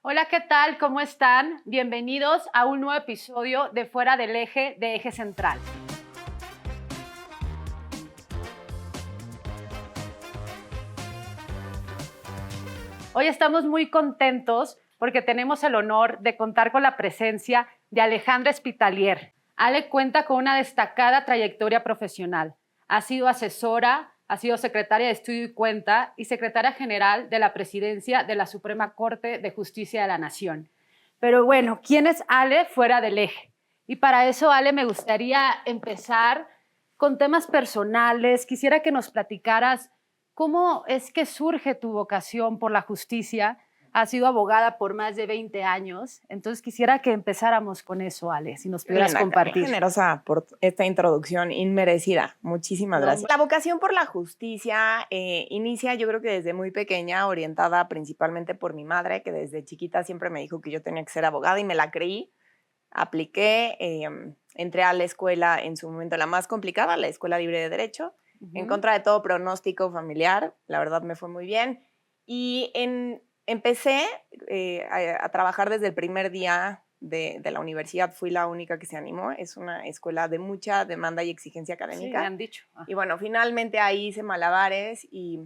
Hola, ¿qué tal? ¿Cómo están? Bienvenidos a un nuevo episodio de Fuera del Eje de Eje Central. Hoy estamos muy contentos porque tenemos el honor de contar con la presencia de Alejandra Spitalier. Ale cuenta con una destacada trayectoria profesional. Ha sido asesora, ha sido secretaria de Estudio y Cuenta y secretaria general de la Presidencia de la Suprema Corte de Justicia de la Nación. Pero bueno, ¿quién es Ale fuera del eje? Y para eso, Ale, me gustaría empezar con temas personales. Quisiera que nos platicaras cómo es que surge tu vocación por la justicia. Has sido abogada por más de 20 años, entonces quisiera que empezáramos con eso, Ale, si nos Qué pudieras linda, qué compartir. generosa por esta introducción inmerecida. Muchísimas gracias. La vocación por la justicia inicia, yo creo que desde muy pequeña, orientada principalmente por mi madre, que desde chiquita siempre me dijo que yo tenía que ser abogada y me la creí. Apliqué, entré a la escuela en su momento la más complicada, la Escuela Libre de Derecho, en contra de todo pronóstico familiar. La verdad me fue muy bien. Y empecé a trabajar desde el primer día de la universidad. Fui la única que se animó. Es una escuela de mucha demanda y exigencia académica. Sí, me han dicho. Y bueno, finalmente ahí hice malabares y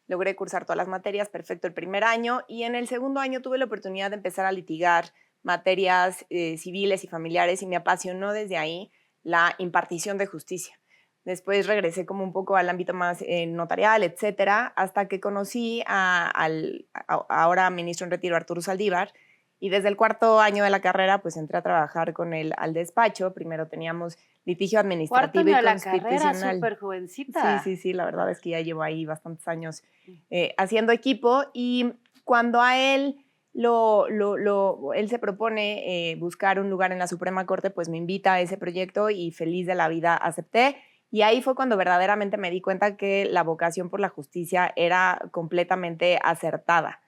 logré cursar todas las materias, perfecto el primer año. Y en el segundo año tuve la oportunidad de empezar a litigar materias civiles y familiares y me apasionó desde ahí la impartición de justicia. Después regresé como un poco al ámbito más notarial, etcétera, hasta que conocí al ahora ministro en retiro, Arturo Saldívar, y desde el cuarto año de la carrera pues entré a trabajar con él al despacho. Primero teníamos litigio Cuarto administrativo año y de la carrera, constitucional. súper jovencita. Sí, la verdad es que ya llevo ahí bastantes años haciendo equipo, y cuando a él él se propone buscar un lugar en la Suprema Corte, pues me invita a ese proyecto y feliz de la vida acepté. Y ahí fue cuando verdaderamente me di cuenta que la vocación por la justicia era completamente acertada.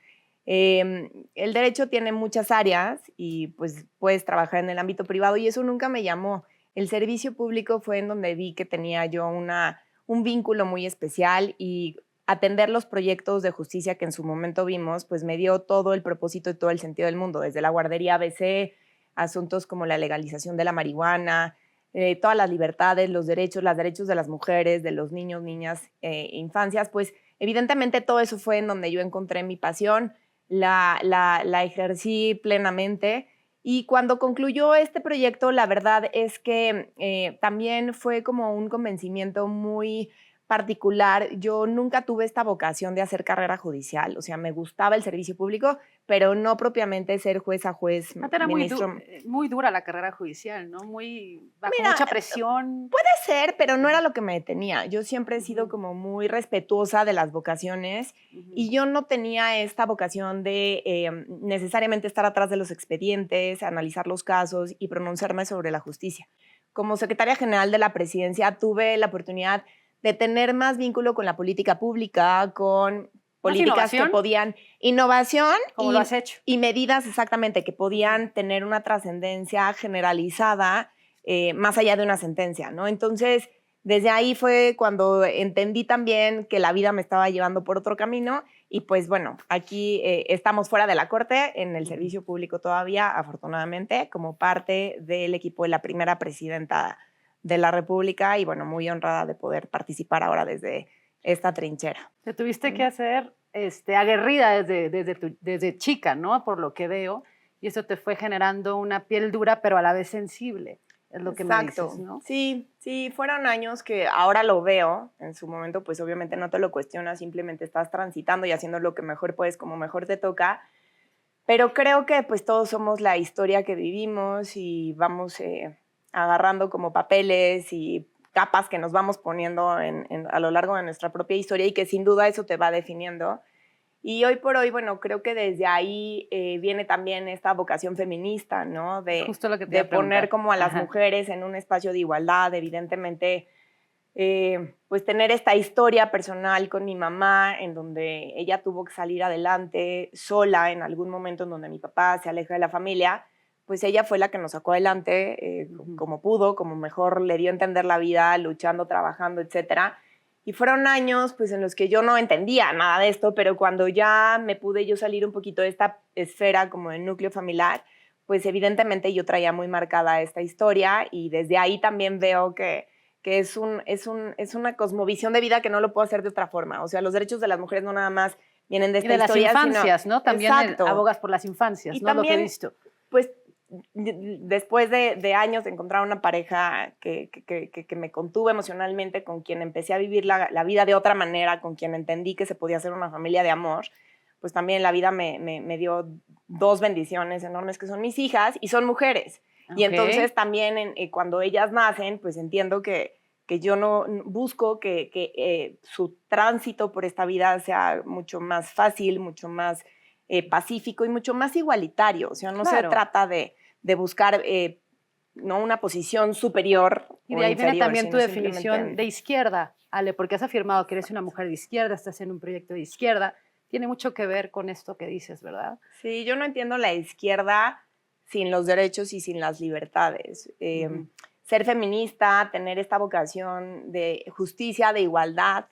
El derecho tiene muchas áreas y pues puedes trabajar en el ámbito privado y eso nunca me llamó. El servicio público fue en donde vi que tenía yo un vínculo muy especial, y atender los proyectos de justicia que en su momento vimos, pues me dio todo el propósito y todo el sentido del mundo, desde la guardería ABC, asuntos como la legalización de la marihuana, todas las libertades, los derechos de las mujeres, de los niños, niñas, infancias, pues evidentemente todo eso fue en donde yo encontré mi pasión, la ejercí plenamente. Y cuando concluyó este proyecto, la verdad es que también fue como un convencimiento muy particular. Yo nunca tuve esta vocación de hacer carrera judicial, o sea, me gustaba el servicio público, pero no propiamente ser juez a juez, Era ministro. muy dura la carrera judicial, ¿no? Muy, bajo Mira, mucha presión. puede ser, pero no era lo que me detenía. Yo siempre he sido como muy respetuosa de las vocaciones y yo no tenía esta vocación de necesariamente estar atrás de los expedientes, analizar los casos y pronunciarme sobre la justicia. Como secretaria general de la presidencia tuve la oportunidad de tener más vínculo con la política pública, con políticas que podían, innovación como lo has hecho, y medidas exactamente que podían tener una trascendencia generalizada más allá de una sentencia, ¿no? Entonces, desde ahí fue cuando entendí también que la vida me estaba llevando por otro camino y pues bueno, aquí estamos fuera de la corte, en el servicio público todavía, afortunadamente, como parte del equipo de la primera presidenta de la República y bueno, muy honrada de poder participar ahora desde esta trinchera. Te tuviste que hacer aguerrida desde chica, ¿no? Por lo que veo, y eso te fue generando una piel dura, pero a la vez sensible. Es lo que me dices, ¿no? Sí, fueron años que ahora lo veo. En su momento, pues obviamente no te lo cuestionas, simplemente estás transitando y haciendo lo que mejor puedes, como mejor te toca. Pero creo que pues todos somos la historia que vivimos y vamos agarrando como papeles y capas que nos vamos poniendo a lo largo de nuestra propia historia y que sin duda eso te va definiendo. Y hoy por hoy, bueno, creo que desde ahí viene también esta vocación feminista, ¿no? Justo lo que te de iba a preguntar. poner como a las mujeres en un espacio de igualdad, evidentemente, pues tener esta historia personal con mi mamá, en donde ella tuvo que salir adelante sola en algún momento en donde mi papá se aleja de la familia, pues ella fue la que nos sacó adelante como pudo, como mejor le dio a entender la vida, luchando, trabajando, etcétera. Y fueron años pues, en los que yo no entendía nada de esto, pero cuando ya me pude yo salir un poquito de esta esfera como del núcleo familiar, pues evidentemente yo traía muy marcada esta historia y desde ahí también veo que es una cosmovisión de vida que no lo puedo hacer de otra forma. O sea, los derechos de las mujeres no nada más vienen de esta Y de historia, las infancias, sino, ¿no? También exacto. abogas por las infancias, Y ¿no? también, lo que he visto. Pues después de años de encontrar una pareja que me contuvo emocionalmente, con quien empecé a vivir la vida de otra manera, con quien entendí que se podía hacer una familia de amor, pues también la vida me dio dos bendiciones enormes que son mis hijas y son mujeres. Okay. Y entonces también cuando ellas nacen, pues entiendo que yo no busco que su tránsito por esta vida sea mucho más fácil, mucho más pacífico y mucho más igualitario. O sea, no se trata de buscar no una posición superior y de ahí inferior, viene también tu definición de izquierda, Ale, porque has afirmado que eres una mujer de izquierda, estás en un proyecto de izquierda. Tiene mucho que ver con esto que dices, ¿verdad? Sí, yo no entiendo la izquierda sin los derechos y sin las libertades. Ser feminista, tener esta vocación de justicia, de igualdad,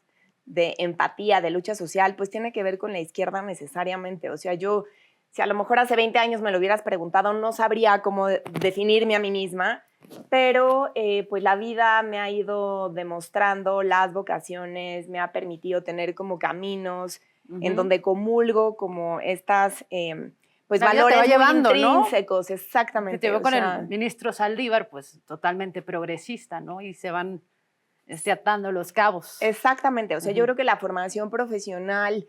de empatía, de lucha social, pues tiene que ver con la izquierda necesariamente. O sea, yo, si a lo mejor hace 20 años me lo hubieras preguntado, no sabría cómo definirme a mí misma, pero pues la vida me ha ido demostrando las vocaciones, me ha permitido tener como caminos en donde comulgo como estas pues valores muy llevando, intrínsecos, ¿no? Exactamente. Te llevó con el ministro Saldívar, pues totalmente progresista, ¿no? Y se van atando los cabos. Exactamente, o sea, yo creo que la formación profesional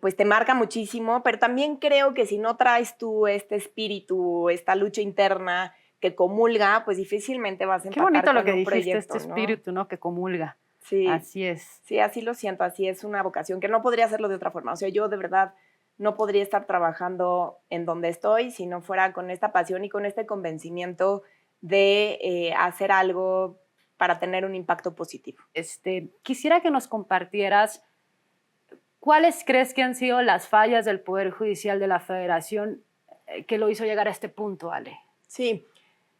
pues te marca muchísimo, pero también creo que si no traes tú este espíritu, esta lucha interna que comulga, pues difícilmente vas a empatar con un proyecto. Qué bonito lo que dijiste, este espíritu, ¿no? Que comulga. Sí. Así es. Sí, así lo siento, así es una vocación que no podría hacerlo de otra forma. O sea, yo de verdad no podría estar trabajando en donde estoy si no fuera con esta pasión y con este convencimiento de hacer algo para tener un impacto positivo. Quisiera que nos compartieras cuáles crees que han sido las fallas del Poder Judicial de la Federación que lo hizo llegar a este punto, Ale. Sí,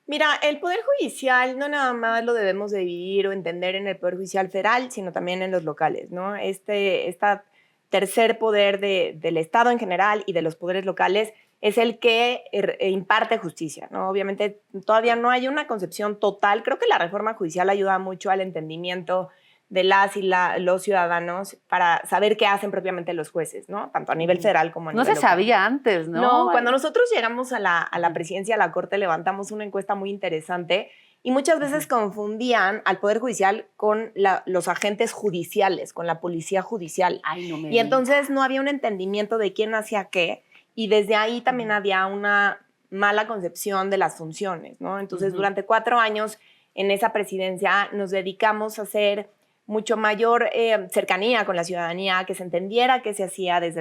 mira, el Poder Judicial no nada más lo debemos de dividir o entender en el Poder Judicial federal, sino también en los locales, ¿no? Esta tercer poder del Estado en general y de los poderes locales es el que imparte justicia, ¿no? Obviamente todavía no hay una concepción total. Creo que la reforma judicial ayuda mucho al entendimiento de las y los ciudadanos para saber qué hacen propiamente los jueces, ¿no? Tanto a nivel federal como a nivel local. No se sabía antes, ¿no? No, cuando nosotros llegamos a la presidencia, a la Corte, levantamos una encuesta muy interesante y muchas veces confundían al Poder Judicial con los agentes judiciales, con la policía judicial. Ay, no me y entonces no había un entendimiento de quién hacía qué y desde ahí también había una mala concepción de las funciones, ¿no? Entonces, durante 4 años en esa presidencia nos dedicamos a hacer mucho mayor cercanía con la ciudadanía, que se entendiera qué se hacía desde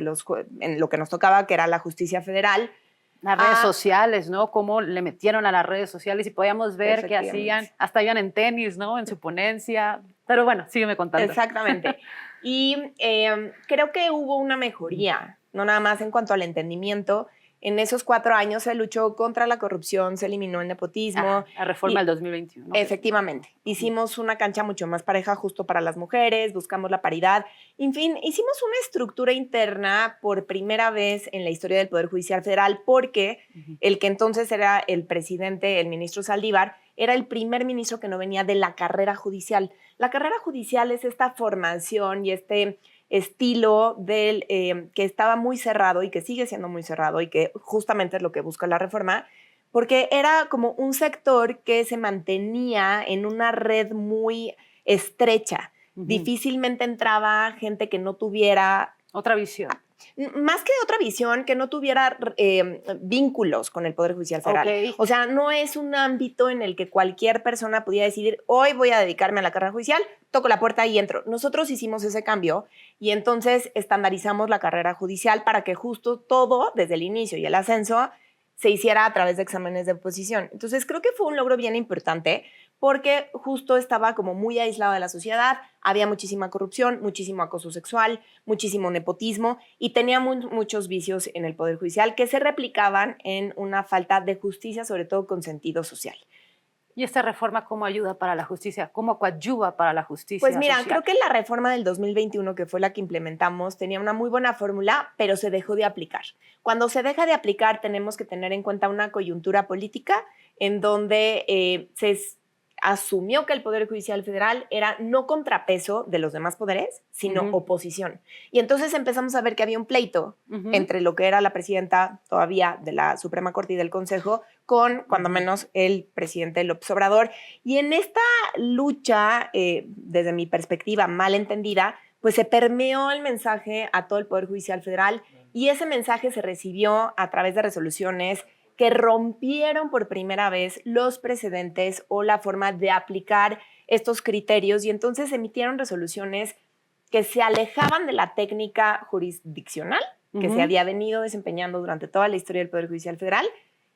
en lo que nos tocaba, que era la justicia federal. Las redes sociales, ¿no? Cómo le metieron a las redes sociales y podíamos ver qué hacían. Hasta iban en tenis, ¿no? En su ponencia. Pero bueno, sígueme contando. Exactamente. Y creo que hubo una mejoría, no nada más en cuanto al entendimiento. En esos 4 años se luchó contra la corrupción, se eliminó el nepotismo. La reforma del 2021. ¿No? Efectivamente. Hicimos una cancha mucho más pareja justo para las mujeres, buscamos la paridad. En fin, hicimos una estructura interna por primera vez en la historia del Poder Judicial Federal porque el que entonces era el presidente, el ministro Saldívar, era el primer ministro que no venía de la carrera judicial. La carrera judicial es esta formación y este estilo que estaba muy cerrado y que sigue siendo muy cerrado y que justamente es lo que busca la reforma, porque era como un sector que se mantenía en una red muy estrecha. Difícilmente entraba gente que no tuviera otra visión. Más que otra visión, que no tuviera vínculos con el Poder Judicial Federal. Okay. O sea, no es un ámbito en el que cualquier persona pudiera decidir, hoy voy a dedicarme a la carrera judicial, toco la puerta y entro. Nosotros hicimos ese cambio y entonces estandarizamos la carrera judicial para que justo todo, desde el inicio y el ascenso, se hiciera a través de exámenes de oposición. Entonces, creo que fue un logro bien importante porque justo estaba como muy aislado de la sociedad, había muchísima corrupción, muchísimo acoso sexual, muchísimo nepotismo y tenía muchos vicios en el Poder Judicial que se replicaban en una falta de justicia, sobre todo con sentido social. ¿Y esta reforma cómo ayuda para la justicia? ¿Cómo coadyuva para la justicia Pues mira, social? creo que la reforma del 2021, que fue la que implementamos, tenía una muy buena fórmula, pero se dejó de aplicar. Cuando se deja de aplicar, tenemos que tener en cuenta una coyuntura política en donde asumió que el Poder Judicial Federal era no contrapeso de los demás poderes, sino oposición. Y entonces empezamos a ver que había un pleito entre lo que era la presidenta todavía de la Suprema Corte y del Consejo con, cuando menos, el presidente López Obrador. Y en esta lucha, desde mi perspectiva mal entendida, pues se permeó el mensaje a todo el Poder Judicial Federal y ese mensaje se recibió a través de resoluciones que rompieron por primera vez los precedentes o la forma de aplicar estos criterios y entonces emitieron resoluciones que se alejaban de la técnica jurisdiccional que se había venido desempeñando durante toda la historia del Poder Judicial Federal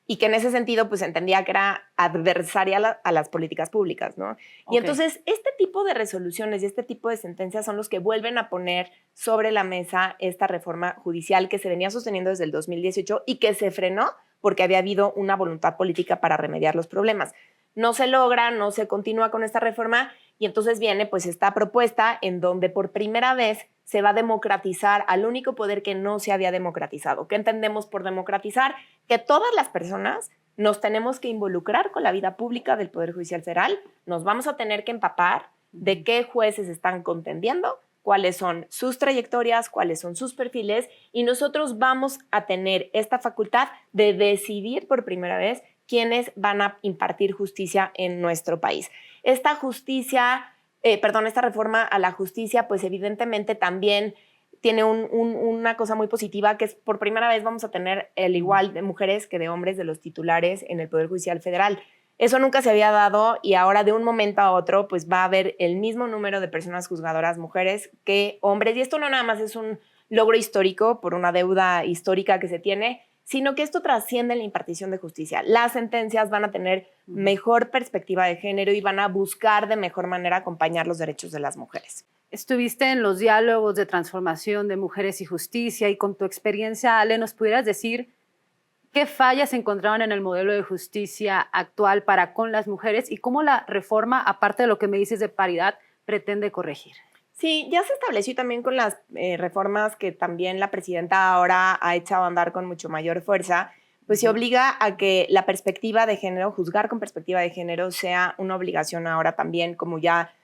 y que en ese sentido pues entendía que era adversaria a las políticas públicas, ¿no? Y entonces este tipo de resoluciones y este tipo de sentencias son los que vuelven a poner sobre la mesa esta reforma judicial que se venía sosteniendo desde el 2018 y que se frenó porque había habido una voluntad política para remediar los problemas. No se logra, no se continúa con esta reforma y entonces viene pues esta propuesta en donde por primera vez se va a democratizar al único poder que no se había democratizado. ¿Qué entendemos por democratizar? Que todas las personas nos tenemos que involucrar con la vida pública del Poder Judicial Federal, nos vamos a tener que empapar de qué jueces están contendiendo, cuáles son sus trayectorias, cuáles son sus perfiles y nosotros vamos a tener esta facultad de decidir por primera vez quiénes van a impartir justicia en nuestro país. Esta reforma a la justicia, pues evidentemente también tiene una cosa muy positiva, que es por primera vez vamos a tener el igual de mujeres que de hombres de los titulares en el Poder Judicial Federal. Eso nunca se había dado y ahora de un momento a otro pues va a haber el mismo número de personas juzgadoras mujeres que hombres. Y esto no nada más es un logro histórico por una deuda histórica que se tiene, sino que esto trasciende la impartición de justicia. Las sentencias van a tener mejor perspectiva de género y van a buscar de mejor manera acompañar los derechos de las mujeres. Estuviste en los diálogos de transformación de Mujeres y Justicia y con tu experiencia, Ale, ¿nos pudieras decir qué fallas encontraron en el modelo de justicia actual para con las mujeres y cómo la reforma, aparte de lo que me dices de paridad, pretende corregir? Sí, ya se estableció también con las reformas que también la presidenta ahora ha echado a andar con mucho mayor fuerza, pues se obliga a que la perspectiva de género, juzgar con perspectiva de género, sea una obligación ahora también como ya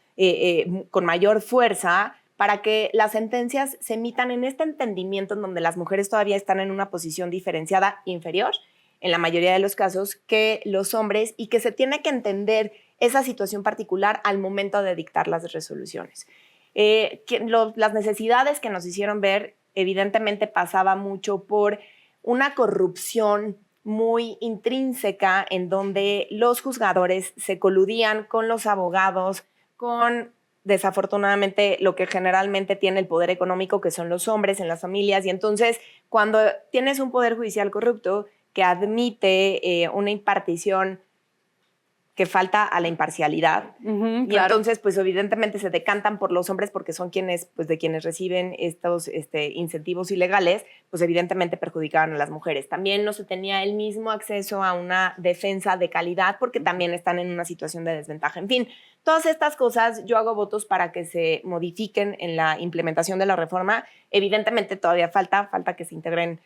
con mayor fuerza para que las sentencias se emitan en este entendimiento en donde las mujeres todavía están en una posición diferenciada inferior, en la mayoría de los casos, que los hombres y que se tiene que entender esa situación particular al momento de dictar las resoluciones. Las necesidades que nos hicieron ver evidentemente pasaba mucho por una corrupción muy intrínseca en donde los juzgadores se coludían con los abogados, con desafortunadamente lo que generalmente tiene el poder económico, que son los hombres en las familias. Y entonces cuando tienes un poder judicial corrupto que admite una impartición que falta a la imparcialidad. Y claro, entonces, pues evidentemente se decantan por los hombres porque son quienes, pues de quienes reciben estos incentivos ilegales, pues evidentemente perjudicaban a las mujeres. También no se tenía el mismo acceso a una defensa de calidad porque también están en una situación de desventaja. En fin, todas estas cosas yo hago votos para que se modifiquen en la implementación de la reforma. Evidentemente todavía falta que se integren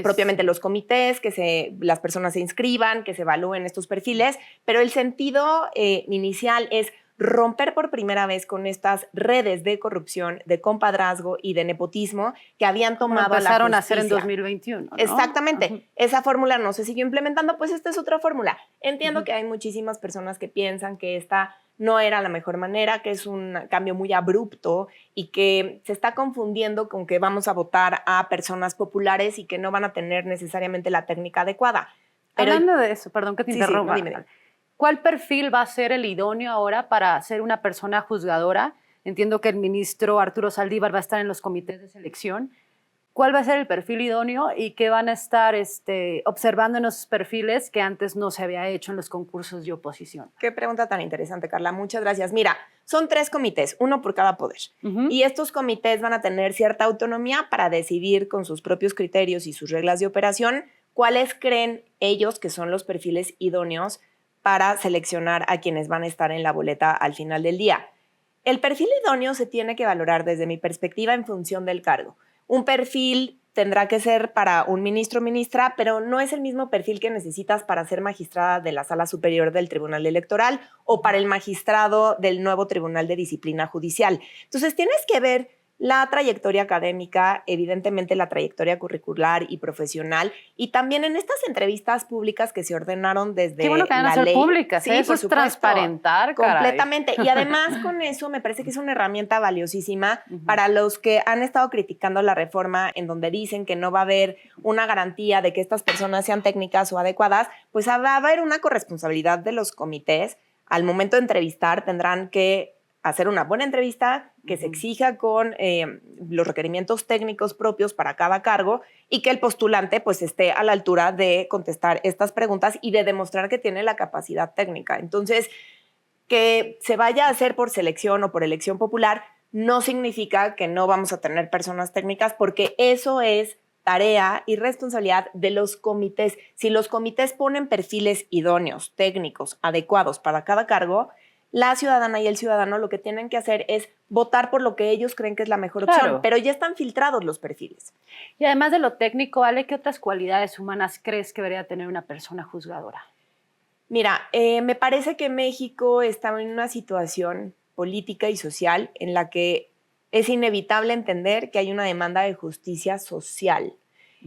propiamente los comités, que las personas se inscriban, que se evalúen estos perfiles, pero el sentido inicial es romper por primera vez con estas redes de corrupción, de compadrazgo y de nepotismo que habían tomado a la justicia. Empezaron a hacer en 2021, ¿no? Exactamente. Esa fórmula no se siguió implementando, pues esta es otra fórmula. Entiendo que hay muchísimas personas que piensan que esta no era la mejor manera, que es un cambio muy abrupto y que se está confundiendo con que vamos a votar a personas populares y que no van a tener necesariamente la técnica adecuada. Pero, hablando de eso, perdón que te interrumpa. Sí, no, dime. ¿Cuál perfil va a ser el idóneo ahora para ser una persona juzgadora? Entiendo que el ministro Arturo Saldívar va a estar en los comités de selección. ¿Cuál va a ser el perfil idóneo y qué van a estar observando en esos perfiles que antes no se había hecho en los concursos de oposición? Qué pregunta tan interesante, Carla. Muchas gracias. Mira, son 3 comités, uno por cada poder. Y estos comités van a tener cierta autonomía para decidir con sus propios criterios y sus reglas de operación cuáles creen ellos que son los perfiles idóneos para seleccionar a quienes van a estar en la boleta al final del día. El perfil idóneo se tiene que valorar desde mi perspectiva en función del cargo. Un perfil tendrá que ser para un ministro o ministra, pero no es el mismo perfil que necesitas para ser magistrada de la Sala Superior del Tribunal Electoral o para el magistrado del nuevo Tribunal de Disciplina Judicial. Entonces tienes que ver la trayectoria académica, evidentemente la trayectoria curricular y profesional, y también en estas entrevistas públicas que se ordenaron desde Qué bueno que van a la ser ley. públicas, Sí, eso por es supuesto, transparentar, caray. completamente. Y además con eso me parece que es una herramienta valiosísima para los que han estado criticando la reforma, en donde dicen que no va a haber una garantía de que estas personas sean técnicas o adecuadas, pues va a haber una corresponsabilidad de los comités. Al momento de entrevistar tendrán que hacer una buena entrevista que se exija con los requerimientos técnicos propios para cada cargo y que el postulante pues esté a la altura de contestar estas preguntas y de demostrar que tiene la capacidad técnica. Entonces, que se vaya a hacer por selección o por elección popular no significa que no vamos a tener personas técnicas, porque eso es tarea y responsabilidad de los comités. Si los comités ponen perfiles idóneos, técnicos, adecuados para cada cargo, la ciudadana y el ciudadano lo que tienen que hacer es votar por lo que ellos creen que es la mejor opción, pero ya están filtrados los perfiles. Y además de lo técnico, Ale, ¿qué otras cualidades humanas crees que debería tener una persona juzgadora? Mira, me parece que México está en una situación política y social en la que es inevitable entender que hay una demanda de justicia social.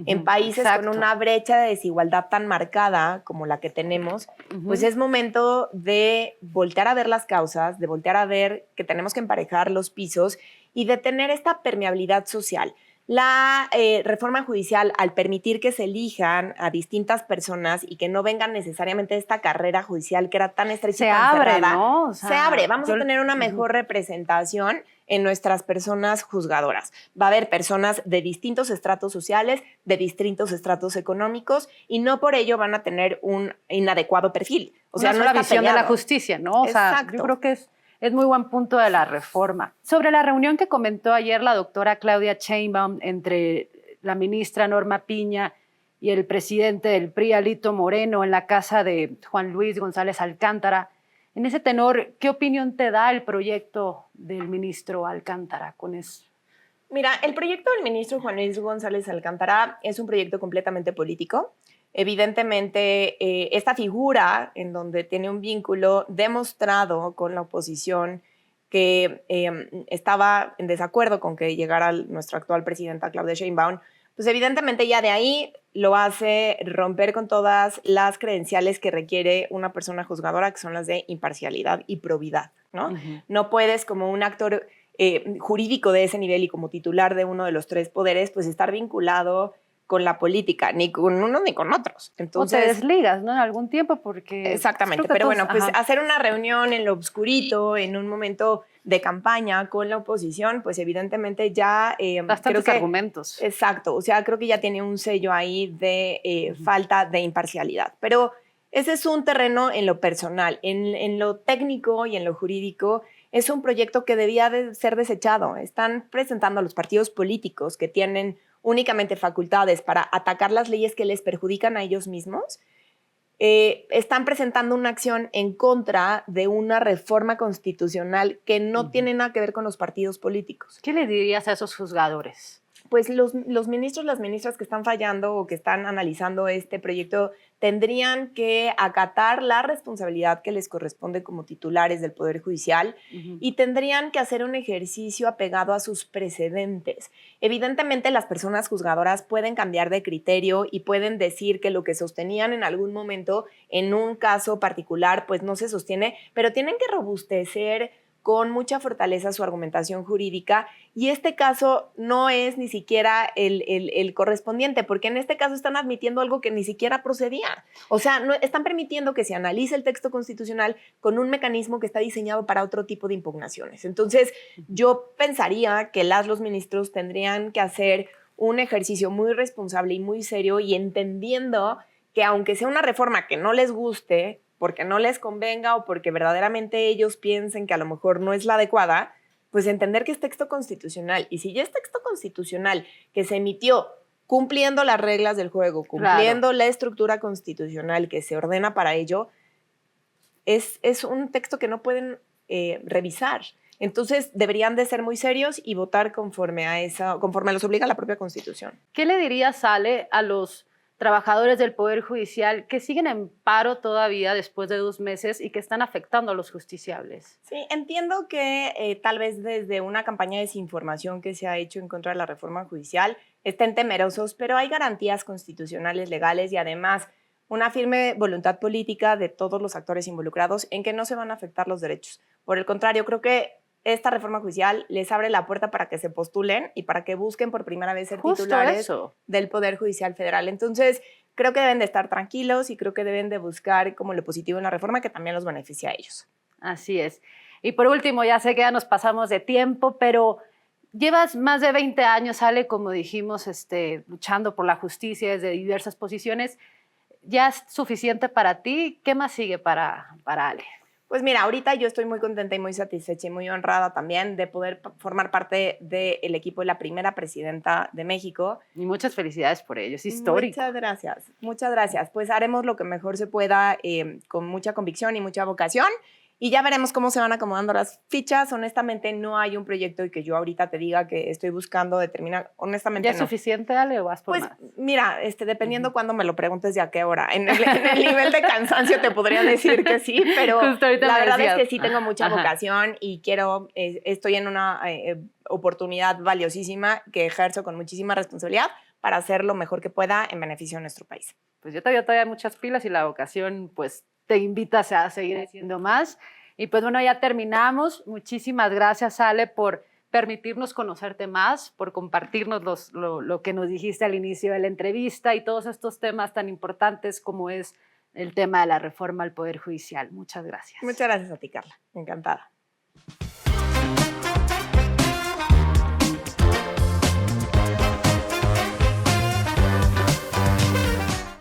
En países con una brecha de desigualdad tan marcada como la que tenemos, pues es momento de voltear a ver las causas, de voltear a ver que tenemos que emparejar los pisos y de tener esta permeabilidad social. La reforma judicial, al permitir que se elijan a distintas personas y que no vengan necesariamente de esta carrera judicial que era tan estrecha y tan cerrada, ¿no? O sea, se abre. Vamos a tener una mejor representación en nuestras personas juzgadoras. Va a haber personas de distintos estratos sociales, de distintos estratos económicos, y no por ello van a tener un inadecuado perfil. O sea, una no sola está visión de peleado. la justicia, ¿no? O sea, yo creo que es muy buen punto de la reforma. Sobre la reunión que comentó ayer la doctora Claudia Sheinbaum entre la ministra Norma Piña y el presidente del PRI, Alito Moreno, en la casa de Juan Luis González Alcántara, en ese tenor, ¿qué opinión te da el proyecto del ministro Alcántara con eso? Mira, el proyecto del ministro Juan Luis González Alcántara es un proyecto completamente político. Evidentemente, esta figura en donde tiene un vínculo demostrado con la oposición que estaba en desacuerdo con que llegara nuestra actual presidenta Claudia Sheinbaum, pues evidentemente ya de ahí lo hace romper con todas las credenciales que requiere una persona juzgadora, que son las de imparcialidad y probidad, ¿no? No puedes, como un actor jurídico de ese nivel y como titular de uno de los tres poderes, pues estar vinculado con la política, ni con unos ni con otros. Entonces, o te desligas, ¿no? En algún tiempo porque... Exactamente, pero bueno, pues hacer una reunión en lo obscurito, en un momento de campaña con la oposición, pues evidentemente ya... bastantes creo que, argumentos. Exacto, o sea, creo que ya tiene un sello ahí de falta de imparcialidad, pero ese es un terreno en lo personal. En lo técnico y en lo jurídico es un proyecto que debía de ser desechado. Están presentando a los partidos políticos que tienen únicamente facultades para atacar las leyes que les perjudican a ellos mismos. Están presentando una acción en contra de una reforma constitucional que no tiene nada que ver con los partidos políticos. ¿Qué le dirías a esos juzgadores? Pues los ministros, las ministras que están fallando o que están analizando este proyecto tendrían que acatar la responsabilidad que les corresponde como titulares del Poder Judicial y tendrían que hacer un ejercicio apegado a sus precedentes. Evidentemente, las personas juzgadoras pueden cambiar de criterio y pueden decir que lo que sostenían en algún momento, en un caso particular, pues no se sostiene, pero tienen que robustecer con mucha fortaleza su argumentación jurídica, y este caso no es ni siquiera el correspondiente, porque en este caso están admitiendo algo que ni siquiera procedía. O sea, no, están permitiendo que se analice el texto constitucional con un mecanismo que está diseñado para otro tipo de impugnaciones. Entonces, yo pensaría que los ministros tendrían que hacer un ejercicio muy responsable y muy serio, y entendiendo que aunque sea una reforma que no les guste, porque no les convenga o porque verdaderamente ellos piensen que a lo mejor no es la adecuada, pues entender que es texto constitucional. Y si ya es texto constitucional que se emitió cumpliendo las reglas del juego, cumpliendo la estructura constitucional que se ordena para ello, es un texto que no pueden revisar. Entonces, deberían de ser muy serios y votar conforme los obliga la propia Constitución. ¿Qué le dirías, Ale, a los trabajadores del Poder Judicial que siguen en paro todavía después de 2 meses y que están afectando a los justiciables? Sí, entiendo que tal vez desde una campaña de desinformación que se ha hecho en contra de la reforma judicial estén temerosos, pero hay garantías constitucionales, legales y además una firme voluntad política de todos los actores involucrados en que no se van a afectar los derechos. Por el contrario, creo que esta reforma judicial les abre la puerta para que se postulen y para que busquen por primera vez ser titulares del Poder Judicial Federal. Entonces, creo que deben de estar tranquilos y creo que deben de buscar como lo positivo en la reforma que también los beneficia a ellos. Así es. Y por último, ya sé que ya nos pasamos de tiempo, pero llevas más de 20 años, Ale, como dijimos, luchando por la justicia desde diversas posiciones. ¿Ya es suficiente para ti? ¿Qué más sigue para Ale? Pues mira, ahorita yo estoy muy contenta y muy satisfecha y muy honrada también de poder formar parte del equipo de la primera presidenta de México. Y muchas felicidades por ello, es histórico. Muchas gracias, muchas gracias. Pues haremos lo que mejor se pueda con mucha convicción y mucha vocación y ya veremos cómo se van acomodando las fichas. Honestamente, no hay un proyecto y que yo ahorita te diga que estoy buscando determinar. Honestamente, ¿Ya es suficiente, Ale, o vas por más? Pues mira, dependiendo cuándo me lo preguntes de a qué hora. En el nivel de cansancio te podría decir que sí, pero la verdad es que sí tengo mucha vocación y estoy en una oportunidad valiosísima que ejerzo con muchísima responsabilidad para hacer lo mejor que pueda en beneficio de nuestro país. Pues yo todavía muchas pilas y la vocación pues te invitas a seguir haciendo más. Y pues bueno, ya terminamos. Muchísimas gracias, Ale, por permitirnos conocerte más, por compartirnos lo que nos dijiste al inicio de la entrevista y todos estos temas tan importantes como es el tema de la reforma al Poder Judicial. Muchas gracias. Muchas gracias a ti, Carla. Encantada.